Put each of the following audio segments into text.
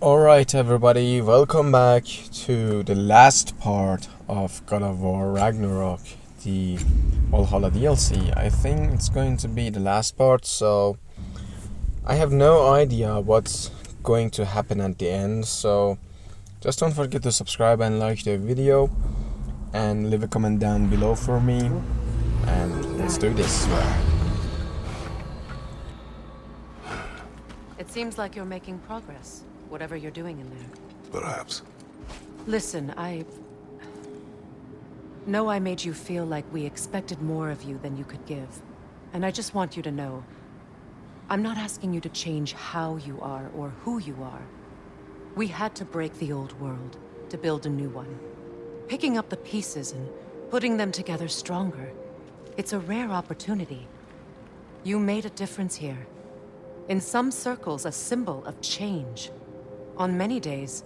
Alright everybody, welcome back to the last part of God of War Ragnarok, the Valhalla DLC. I think it's going to be the last part, so I have no idea what's going to happen at the end, so just don't forget to subscribe and like the video and leave a comment down below for me, and let's do this. It seems like you're making progress, whatever you're doing in there. Perhaps. Listen, I know I made you feel like we expected more of you than you could give. And I just want you to know, I'm not asking you to change how you are or who you are. We had to break the old world to build a new one. Picking up the pieces and putting them together stronger. It's a rare opportunity. You made a difference here. In some circles, a symbol of change. On many days,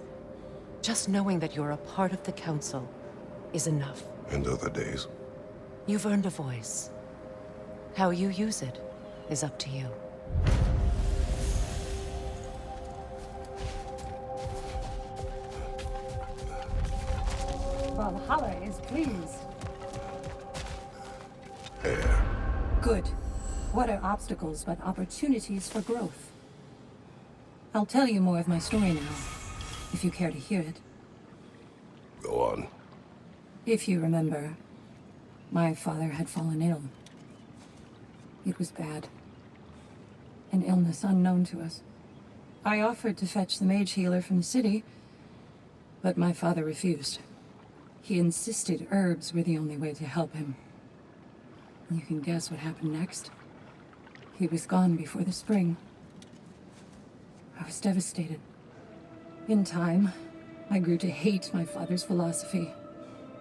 just knowing that you're a part of the Council is enough. And other days. You've earned a voice. How you use it is up to you. Valhalla is pleased. Air. Good. What are obstacles but opportunities for growth? I'll tell you more of my story now, if you care to hear it. Go on. If you remember, my father had fallen ill. It was bad. An illness unknown to us. I offered to fetch the mage healer from the city, but my father refused. He insisted herbs were the only way to help him. You can guess what happened next. He was gone before the spring. I was devastated. In time, I grew to hate my father's philosophy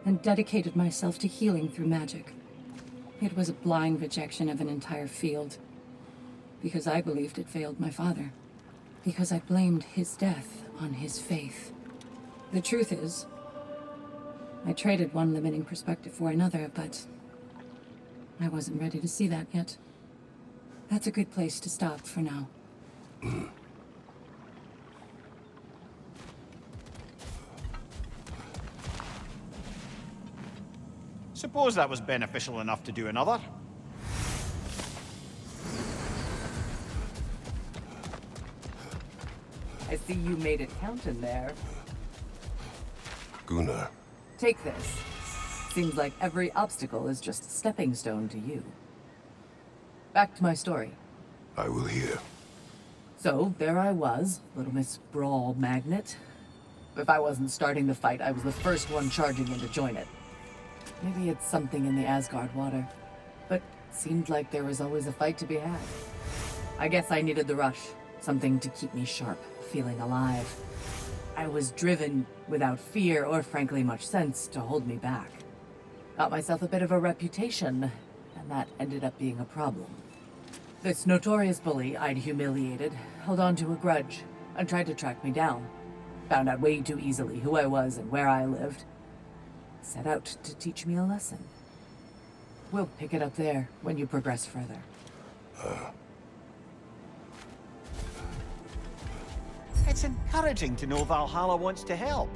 and dedicated myself to healing through magic. It was a blind rejection of an entire field, because I believed it failed my father, because I blamed his death on his faith. The truth is, I traded one limiting perspective for another, but I wasn't ready to see that yet. That's a good place to stop for now. Suppose that was beneficial enough to do another. I see you made it count in there. Gunnar. Take this. Seems like every obstacle is just a stepping stone to you. Back to my story. I will hear. So, there I was, Little Miss Brawl Magnet. If I wasn't starting the fight, I was the first one charging in to join it. Maybe it's something in the Asgard water, but seemed like there was always a fight to be had. I guess I needed the rush, something to keep me sharp, feeling alive. I was driven without fear or frankly much sense to hold me back. Got myself a bit of a reputation, and that ended up being a problem. This notorious bully I'd humiliated held on to a grudge and tried to track me down. Found out way too easily who I was and where I lived. Set out to teach me a lesson. We'll pick it up there when you progress further. It's encouraging to know Valhalla wants to help.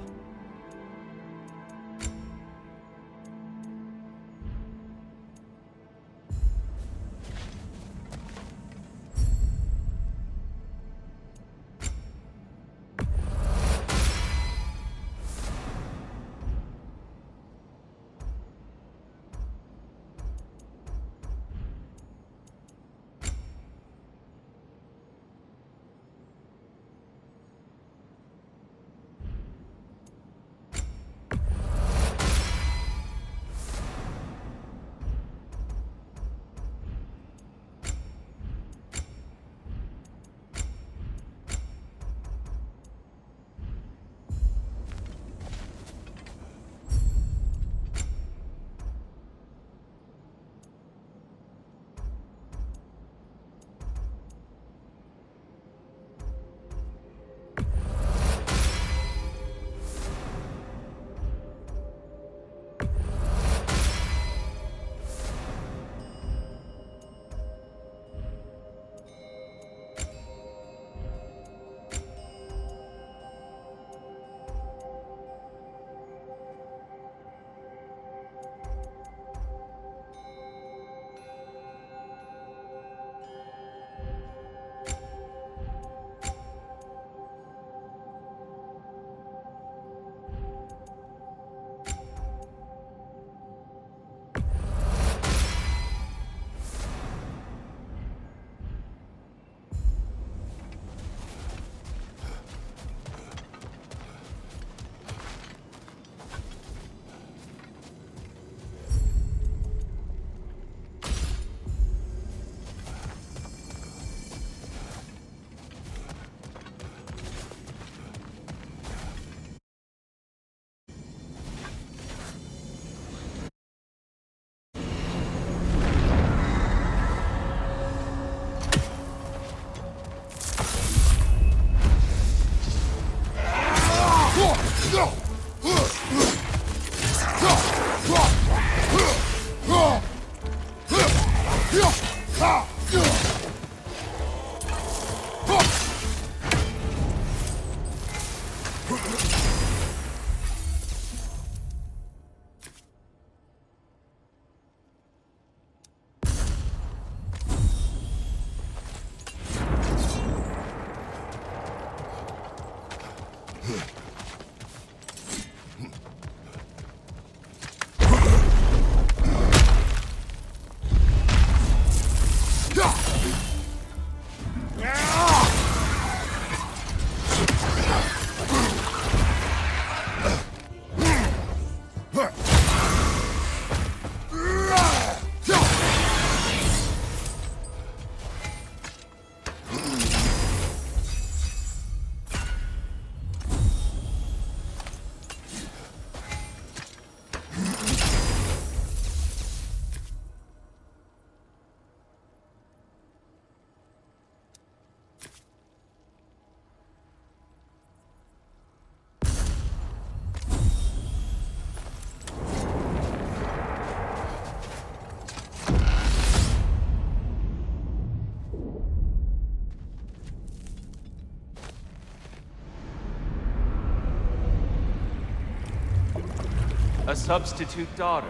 A substitute daughter.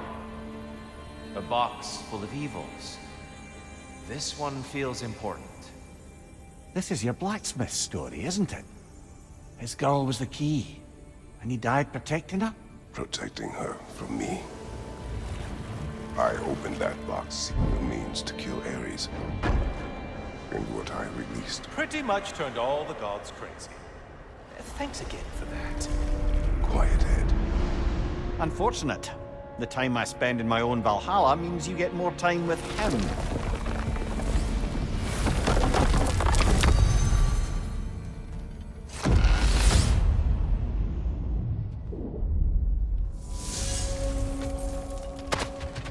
A box full of evils. This one feels important. This is your blacksmith story, isn't it? His girl was the key, and he died protecting her? Protecting her from me. I opened that box seeking a means to kill Ares. And what I released. Pretty much turned all the gods crazy. Thanks again for that. Quiet head. Unfortunate. The time I spend in my own Valhalla means you get more time with him.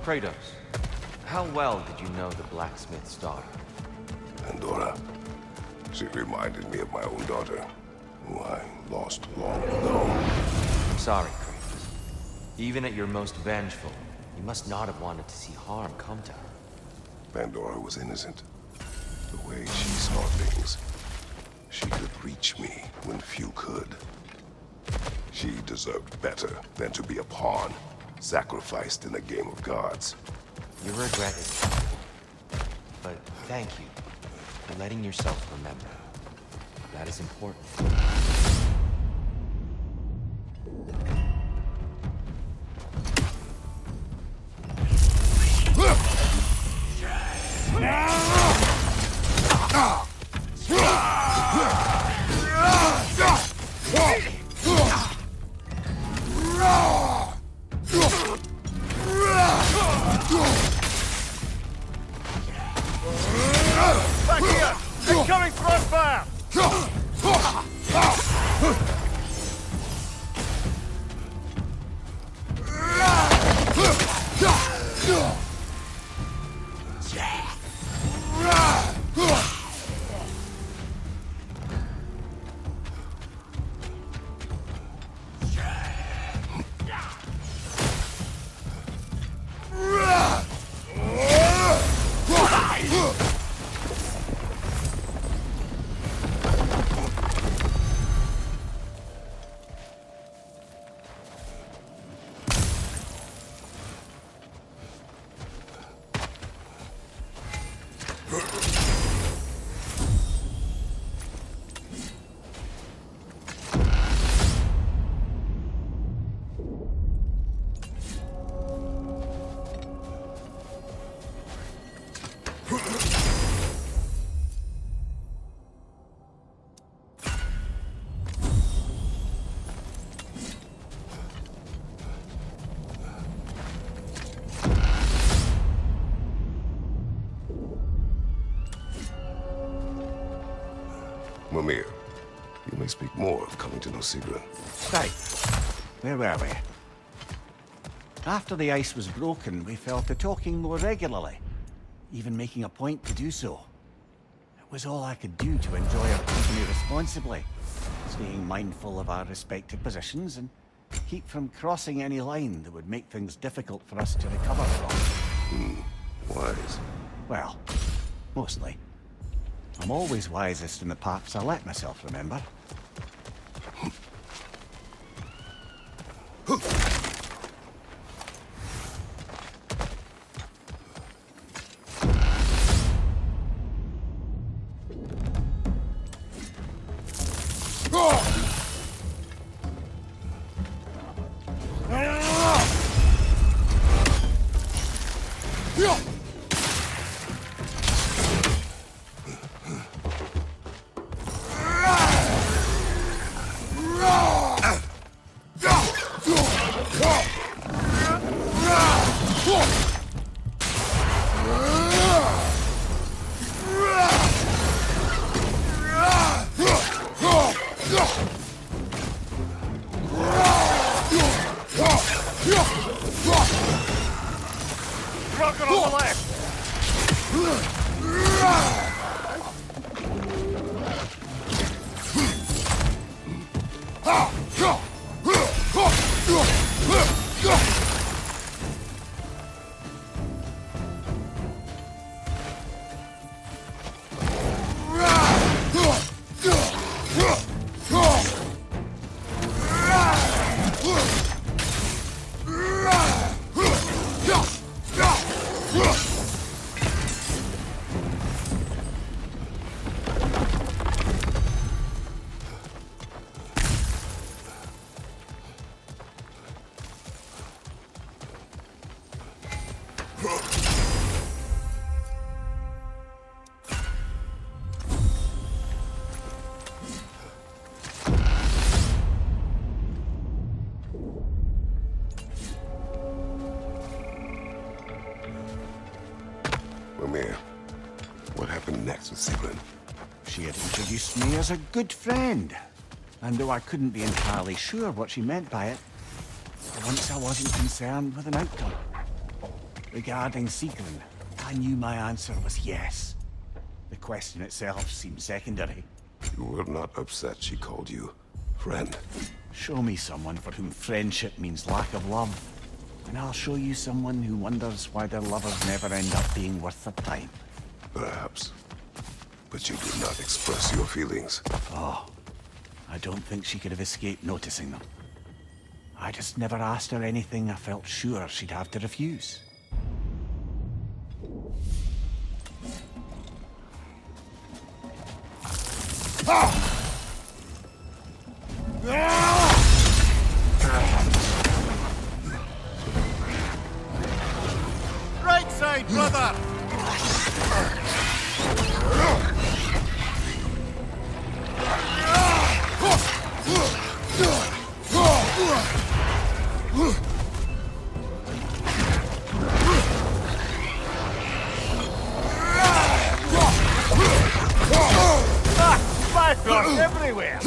Kratos, how well did you know the blacksmith's daughter? Pandora. She reminded me of my own daughter, who I lost long ago. I'm sorry, Kratos. Even at your most vengeful, you must not have wanted to see harm come to her. Pandora was innocent. The way she saw things. She could reach me when few could. She deserved better than to be a pawn, sacrificed in a game of gods. You regret it. But thank you for letting yourself remember. That is important. Back here! Incoming front fire! Mimir, you may speak more of coming to know Sigrun. Right. Where were we? After the ice was broken, we fell to talking more regularly, even making a point to do so. It was all I could do to enjoy our company responsibly, staying mindful of our respective positions and keep from crossing any line that would make things difficult for us to recover from. Wise. Well, mostly. I'm always wisest in the parts I let myself remember. Mimir, what happened next with Sigrun? She had introduced me as a good friend. And though I couldn't be entirely sure what she meant by it, for once I wasn't concerned with an outcome. Regarding Sigrun, I knew my answer was yes. The question itself seemed secondary. You were not upset she called you friend. Show me someone for whom friendship means lack of love, and I'll show you someone who wonders why their lovers never end up being worth their time. Perhaps. But you did not express your feelings. Oh, I don't think she could have escaped noticing them. I just never asked her anything I felt sure she'd have to refuse. Right side, brother! Bifrost everywhere!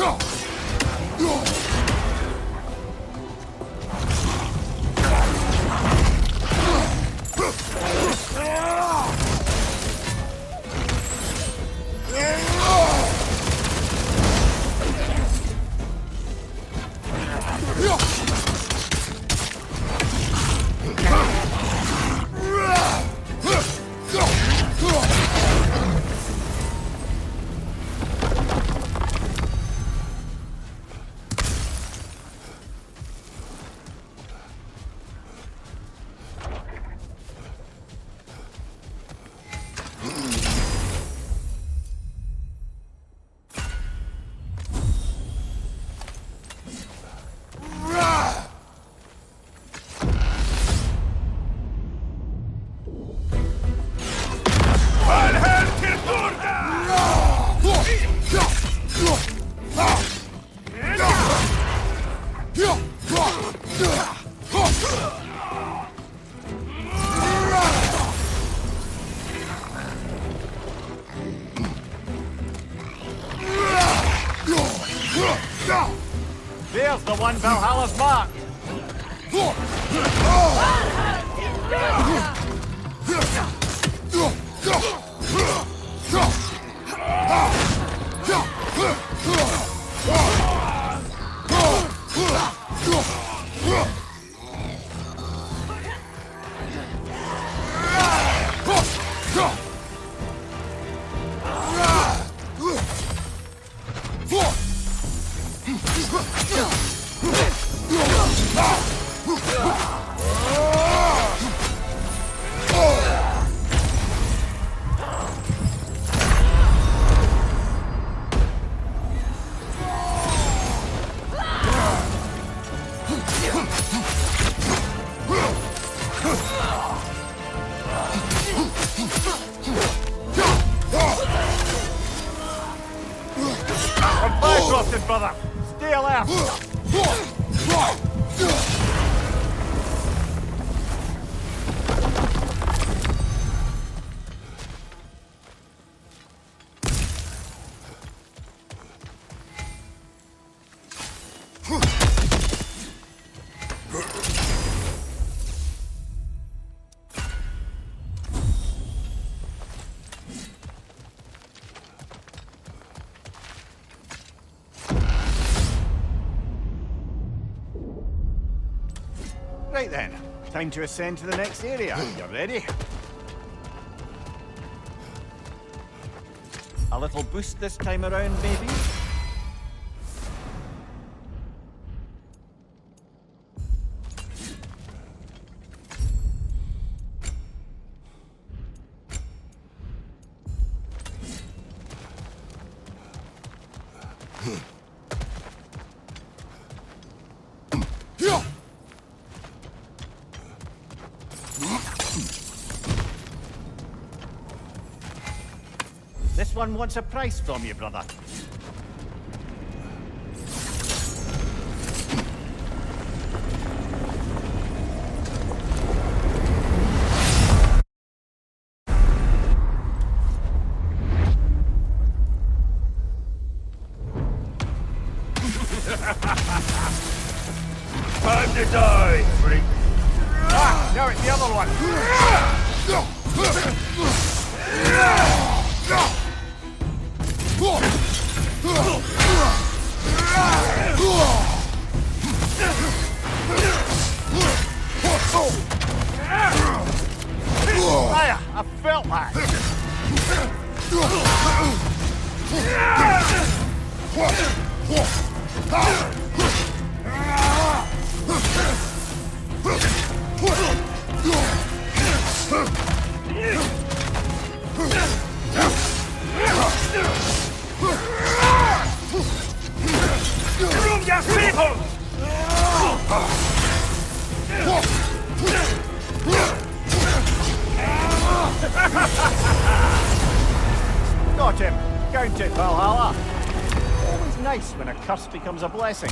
There's the one Valhalla's marked! I'm Bifrosted, brother! Stay alert! Right then, time to ascend to the next area. You ready? A little boost this time around, maybe? This one wants a price from you, brother. Time to die, freak! Ah, now it's the other one. I felt that. Room your people! Got him. Count it, Valhalla. Always nice when a curse becomes a blessing.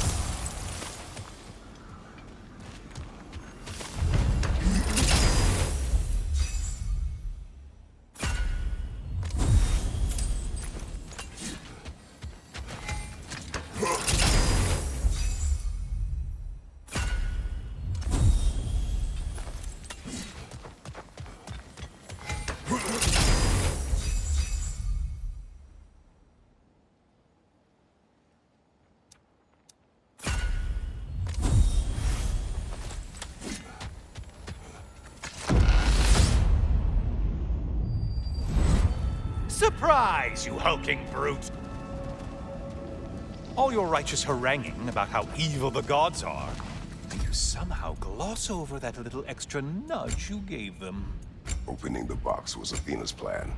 Surprise, you hulking brute! All your righteous haranguing about how evil the gods are, and you somehow gloss over that little extra nudge you gave them. Opening the box was Athena's plan.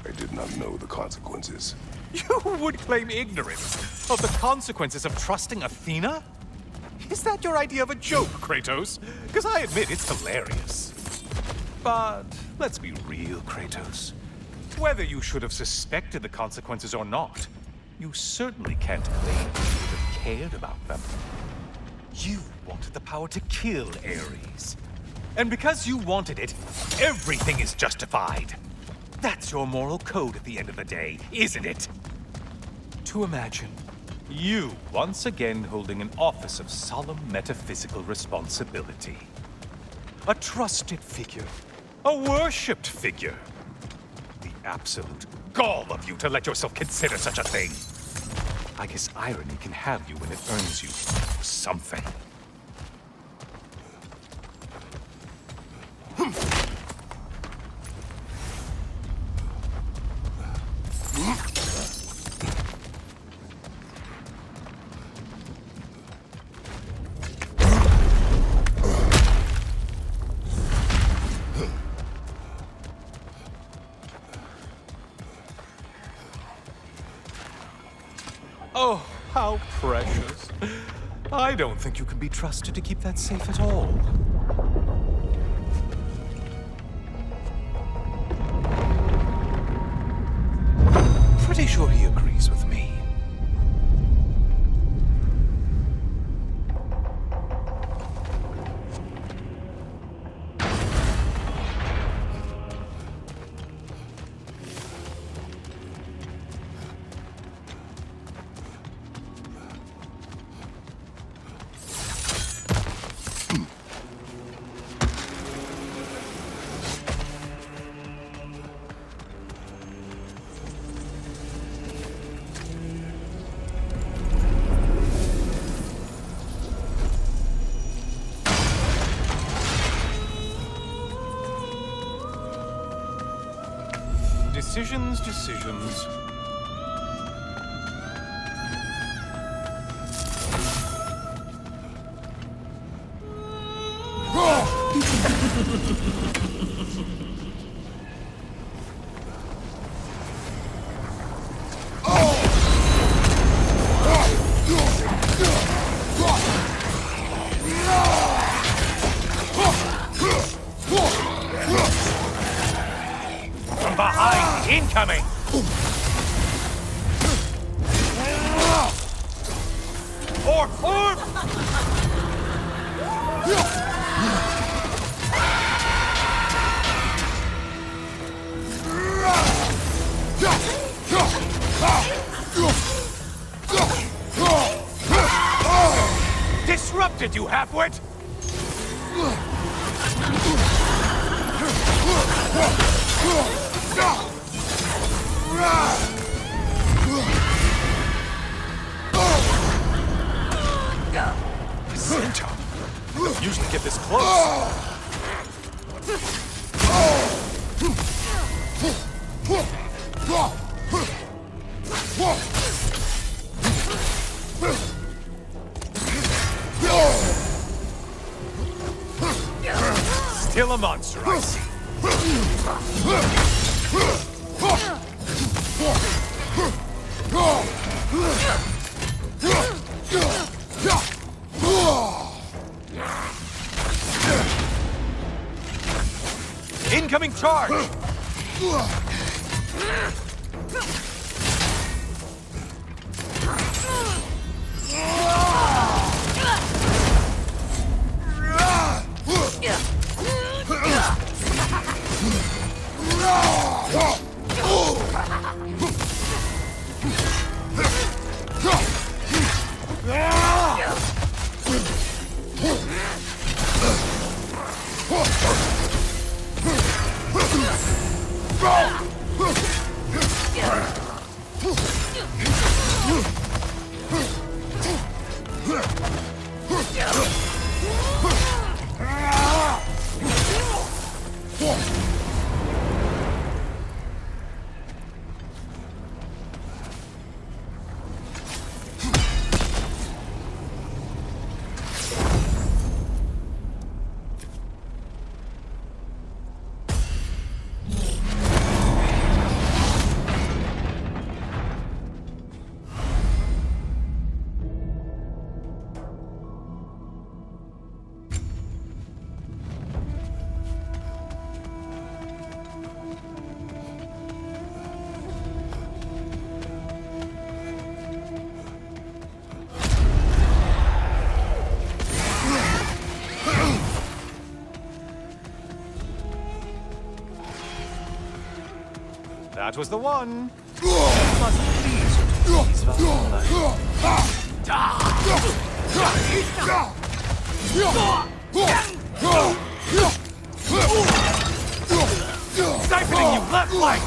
I did not know the consequences. You would claim ignorance of the consequences of trusting Athena? Is that your idea of a joke, Kratos? Because I admit it's hilarious. But let's be real, Kratos. Whether you should have suspected the consequences or not, you certainly can't claim you would have cared about them. You wanted the power to kill Ares. And because you wanted it, everything is justified. That's your moral code at the end of the day, isn't it? To imagine you once again holding an office of solemn metaphysical responsibility. A trusted figure. A worshipped figure. The absolute gall of you to let yourself consider such a thing. I guess irony can have you when it earns you something. Oh, how precious. I don't think you can be trusted to keep that safe at all. Pretty sure he agrees with me. Decisions, decisions. From behind, incoming! Orc! Disrupted, you halfwit! Centaur. Don't usually get this close. Still a monster, I see. Incoming charge! That was the one. Must please please Valhalla. Siphoning you left flank.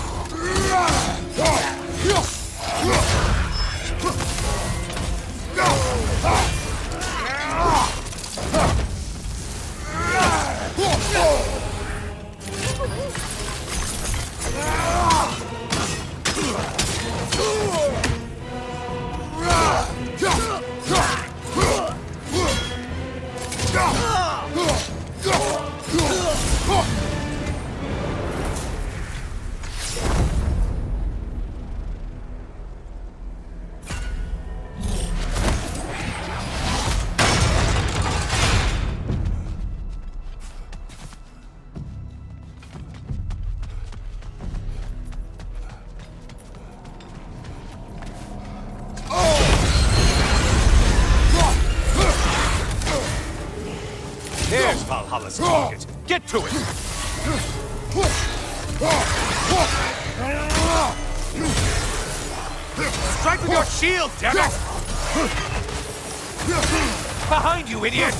There's Valhalla's target. Get to it! Strike with your shield, damn it! Behind you, idiot!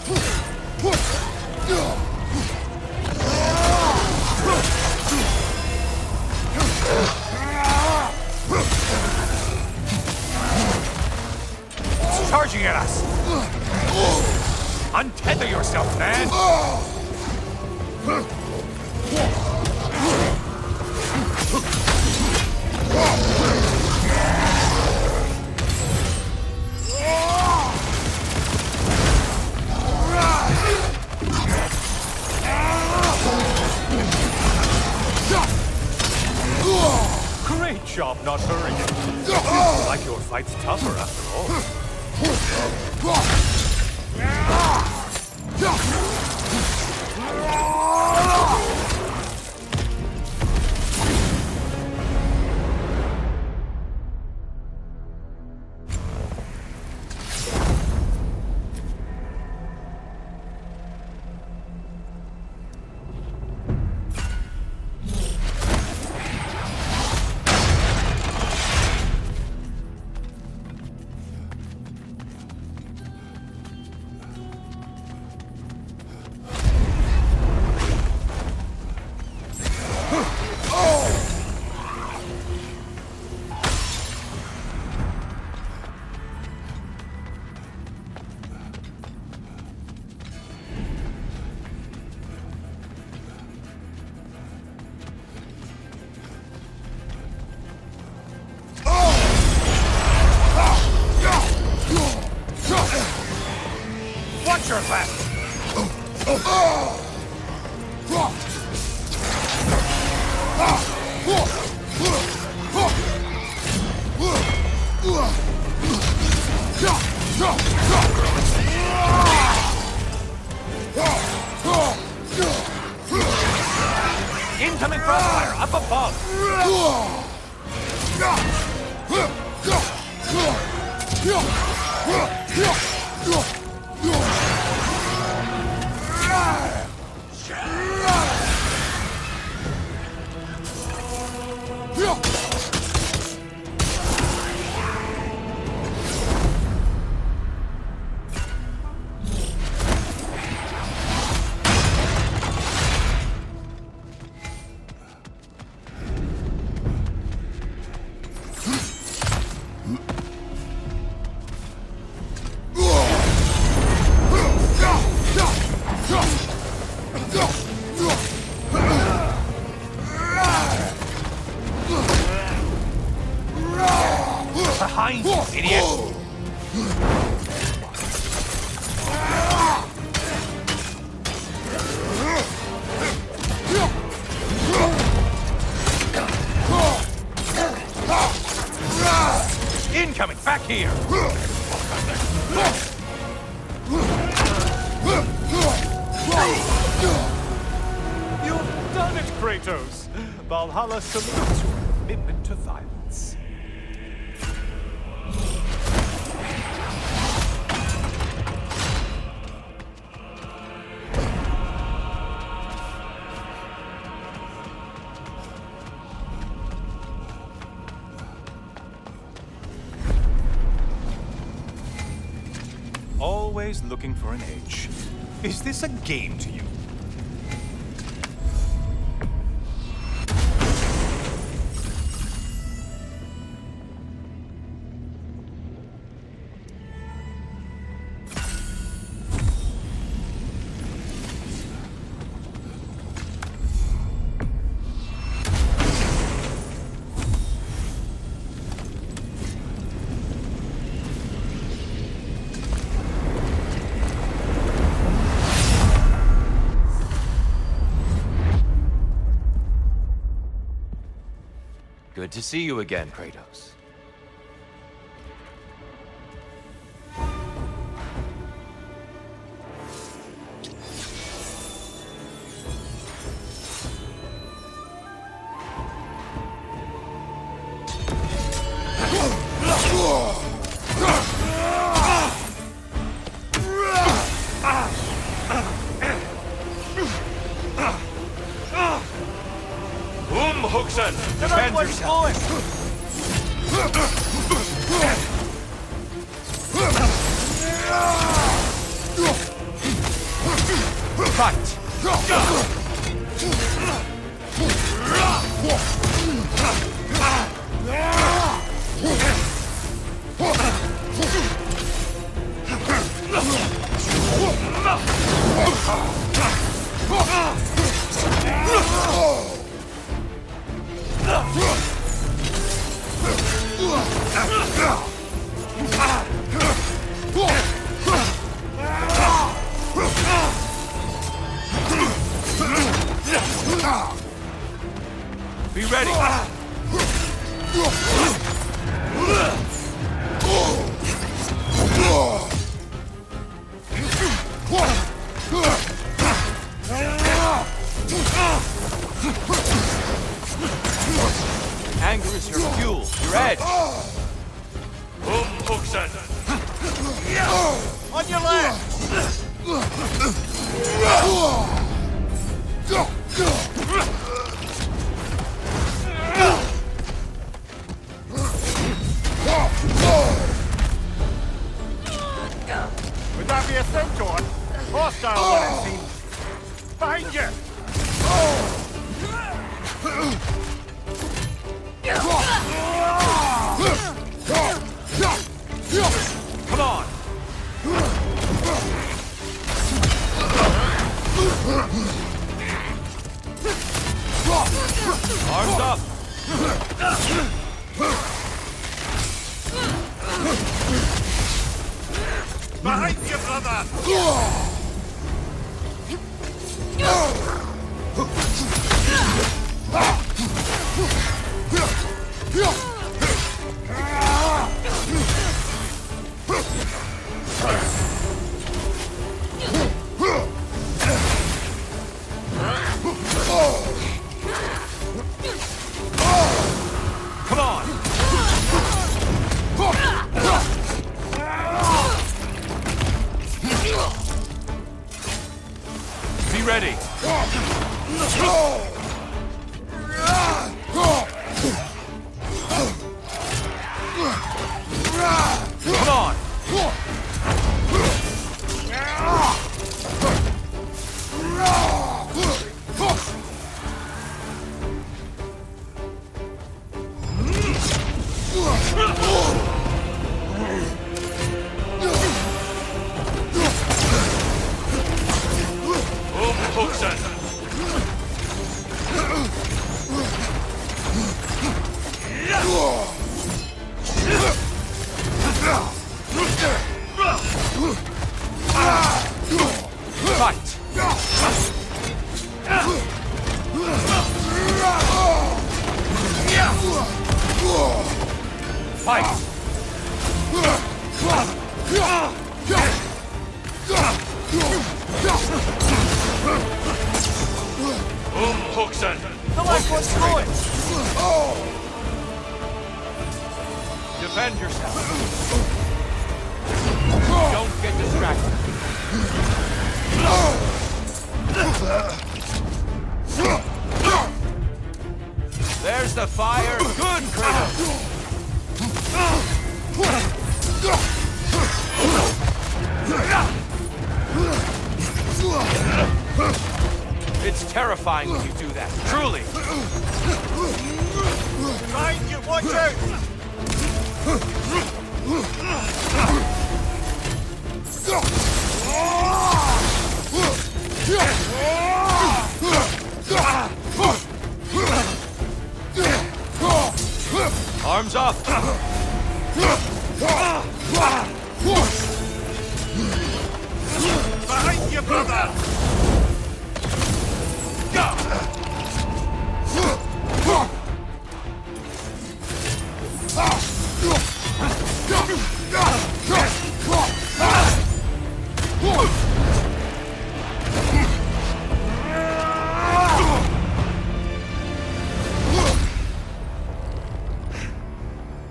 It's charging at us! Untether yourself, man! Great job not hurrying. Feels like your fight's tougher after all. Watch your left! Incoming crossfire up above! Behind you, idiot! Incoming! Back here! You've done it, Kratos! Valhalla salutes your commitment to violence. Always looking for an edge. Is this a game to you? Good to see you again, Kratos. Defend yourself. Fight! Be ready! Anger is your fuel, your edge. On your left! Would that be a centaur? Hostile one, it seems. Behind you! Come on! Arms up! Behind you, brother! Come on! Be ready! Come on! Fight! Fight! The last one's going! Defend yourself. Don't get distracted. There's the fire. Good, Kratos. It's terrifying when you do that. Truly. Behind you, watch out! Arms up! Behind you, brother!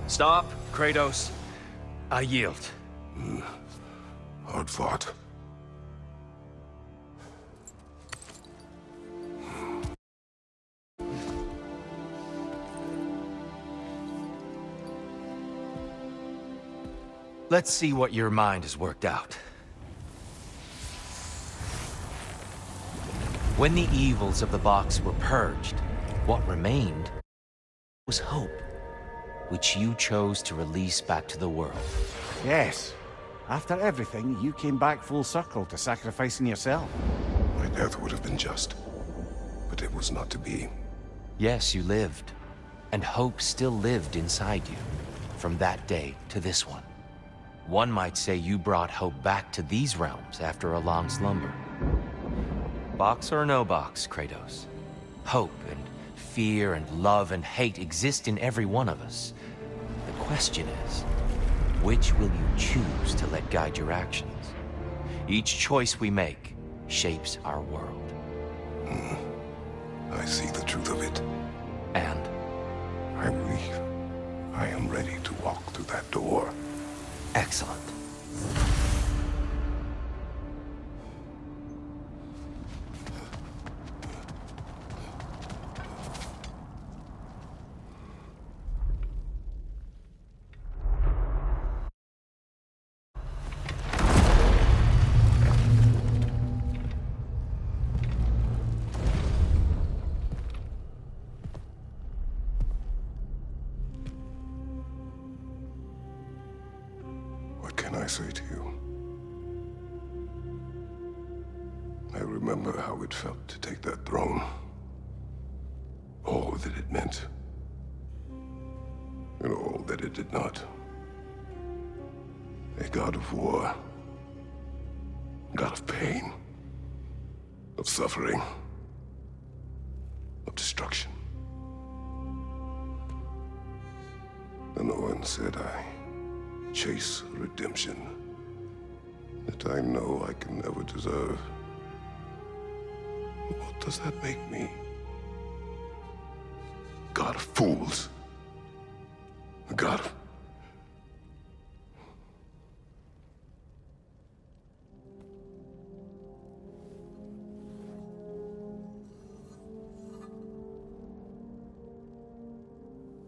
Stop, Kratos. I yield. Hard fought. Let's see what your mind has worked out. When the evils of the box were purged, what remained was hope, which you chose to release back to the world. Yes. After everything, you came back full circle to sacrificing yourself. My death would have been just, but it was not to be. Yes, you lived, and hope still lived inside you, from that day to this one. One might say you brought hope back to these realms after a long slumber. Box or no box, Kratos. Hope and fear and love and hate exist in every one of us. The question is, which will you choose to let guide your actions? Each choice we make shapes our world. I see the truth of it. And I believe I am ready to walk through that door. excellent. What can I say to you? I remember how it felt to take that throne. All that it meant. And all that it did not. A god of war. God of pain. Of suffering. Of destruction. And the one said I chase redemption that I know I can never deserve. What does that make me? God of fools. A god of...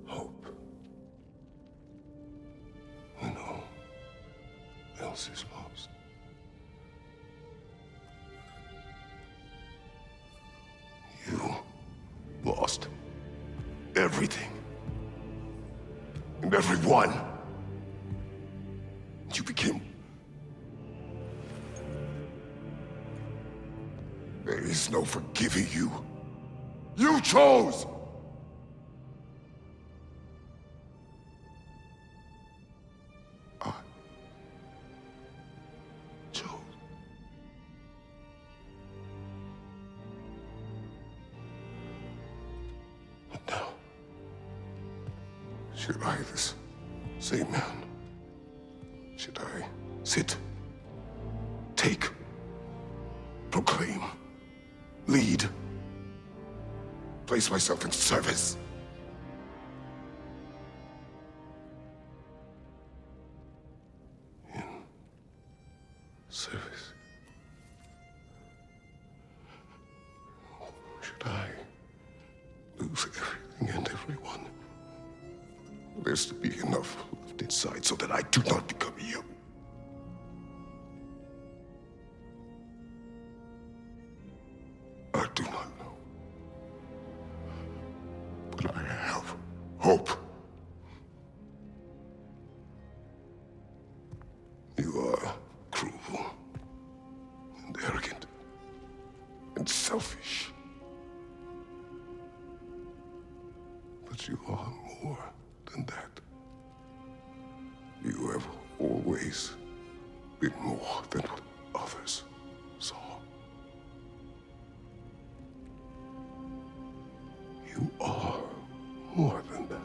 hope. When all else is lost. You lost everything. And everyone. You became... There is no forgiving you. You chose! I chose. But now, should I, this same man, should I sit, take, proclaim, lead, place myself in service? In service? Should I lose everything and everyone? There's to be enough left inside so that I do not become you. I do not know. But I have hope. You are cruel and arrogant and selfish. But you are more than that. You have always been more than what others saw. You are more than that.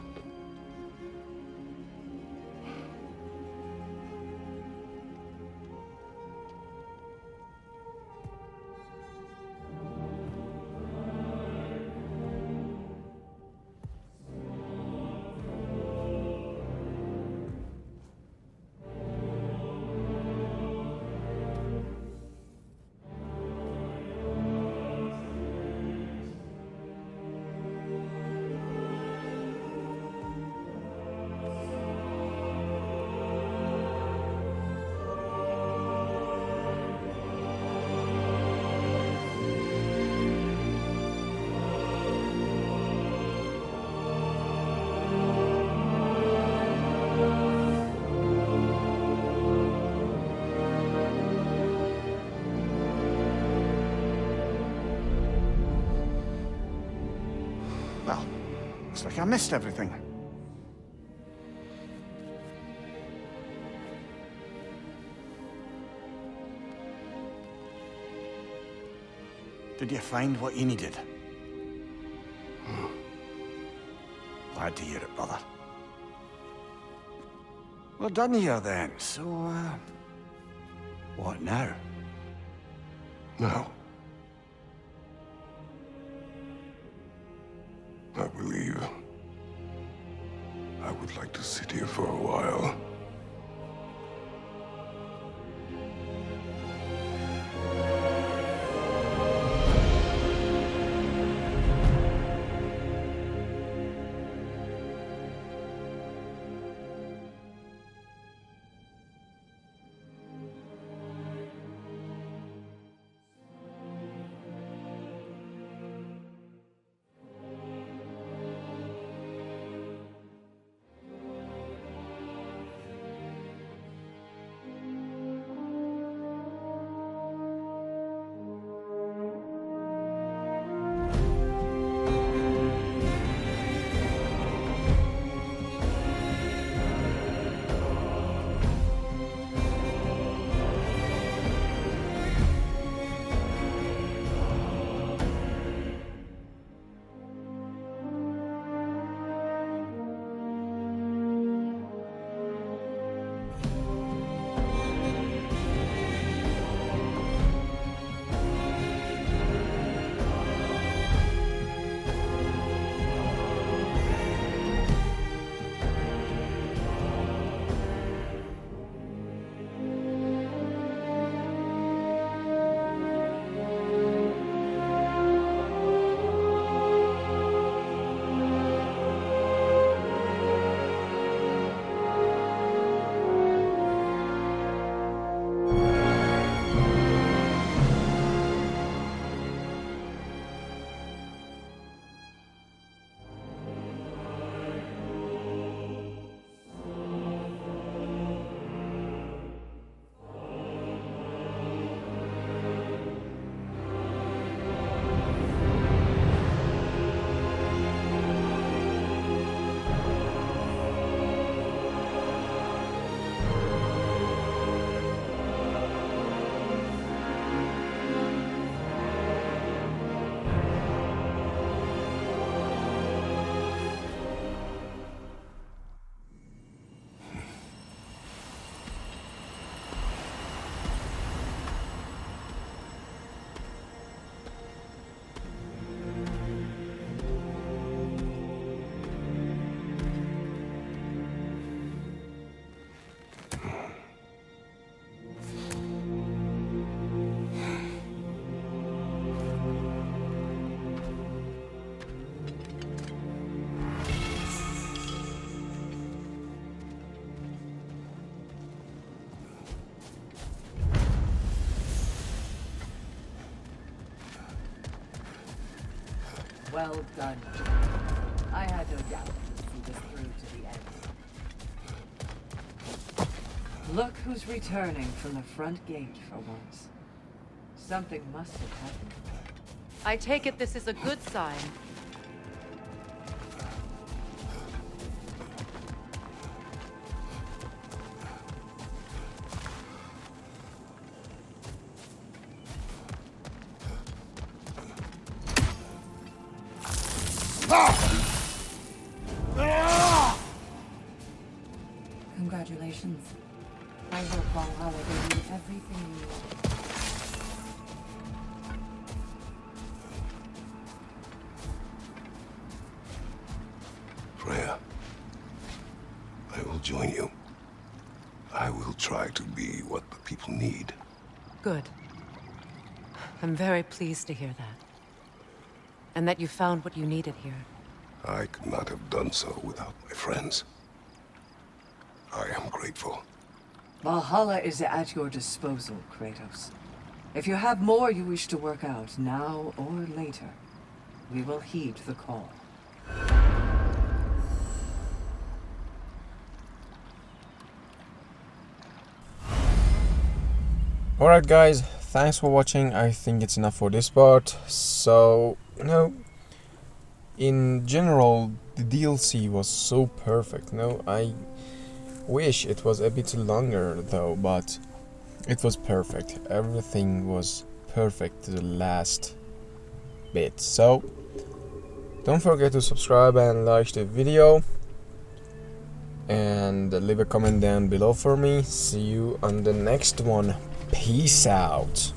like I missed everything. Did you find what you needed? Glad to hear it, brother. We're done here then, so, what now? Now, I believe I would like to sit here for a while. Well done. I had no doubt you'd see this through to the end. Look who's returning from the front gate for once. Something must have happened. I take it this is a good sign. Congratulations. I hope Valhalla gave you everything you need. Freya, I will join you. I will try to be what the people need. Good. I'm very pleased to hear that. And that you found what you needed here. I could not have done so without my friends. I am grateful. Valhalla is at your disposal, Kratos. If you have more you wish to work out, now or later, we will heed the call. Alright guys, thanks for watching. I think it's enough for this part. So, in general, the DLC was so perfect. No, I wish it was a bit longer though, but it was perfect. Everything was perfect to the last bit. So don't forget to subscribe and like the video, and leave a comment down below for me. See you on the next one. Peace out.